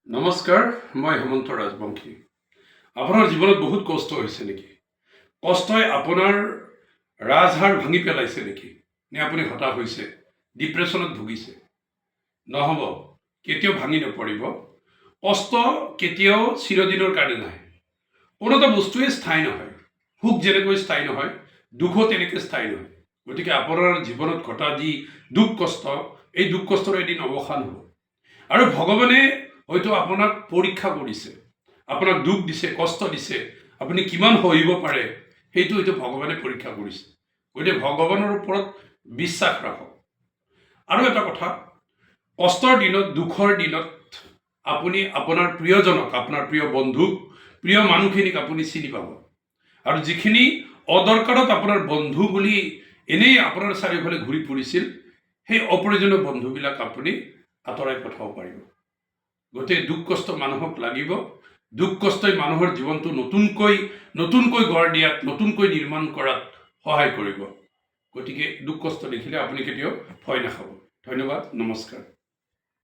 নমস্কাৰ, মই হেমন্ত ৰাজবংশী। আপোনাৰ জীৱনত বহুত কষ্ট হৈছে নেকি? কষ্টই আপোনাৰ ৰাজহাড় ভাঙি পেলাইছে নেকি? নে আপুনি হতাশ হৈছে, ডিপ্ৰেশ্যনত ভুগিছে? নহ'ব, কেতিয়াও ভাঙি নপৰিব। কষ্ট কেতিয়াও চিৰদিনৰ কাৰণে নাহে। কোনো এটা বস্তুৱেই স্থায়ী নহয়। সুখ যেনেকৈ স্থায়ী নহয়, দুখো তেনেকৈ স্থায়ী নহয়। গতিকে আপোনাৰ জীৱনত ঘটা যি দুখ কষ্ট, এই দুখ কষ্টৰ এদিন অৱসান হ'ব। আৰু ভগৱানে হয়তো আপোনাক পৰীক্ষা কৰিছে, আপোনাক দুখ দিছে, কষ্ট দিছে, আপুনি কিমান সহিব পাৰে সেইটো হয়তো ভগৱানে পৰীক্ষা কৰিছে। গতিকে ভগৱানৰ ওপৰত বিশ্বাস ৰাখক। আৰু এটা কথা, কষ্টৰ দিনত, দুখৰ দিনত আপুনি আপোনাৰ প্ৰিয়জনক, আপোনাৰ প্ৰিয় বন্ধুক, প্ৰিয় মানুহখিনিক আপুনি চিনি পাব। আৰু যিখিনি অদৰকাৰত আপোনাৰ বন্ধু বুলি এনেই আপোনাৰ চাৰিওফালে ঘূৰি ফুৰিছিল, সেই অপ্ৰয়োজনীয় বন্ধুবিলাক আপুনি আঁতৰাই পঠাব পাৰিব। গতিকে দুখ কষ্ট মানুহক লাগিব। দুখ কষ্টই মানুহৰ জীৱনটো নতুনকৈ গঢ় দিয়াত, নতুনকৈ নিৰ্মাণ কৰাত সহায় কৰিব। গতিকে দুখ কষ্ট দেখিলে আপুনি কেতিয়াও ভয় নাখাব। ধন্যবাদ, নমস্কাৰ।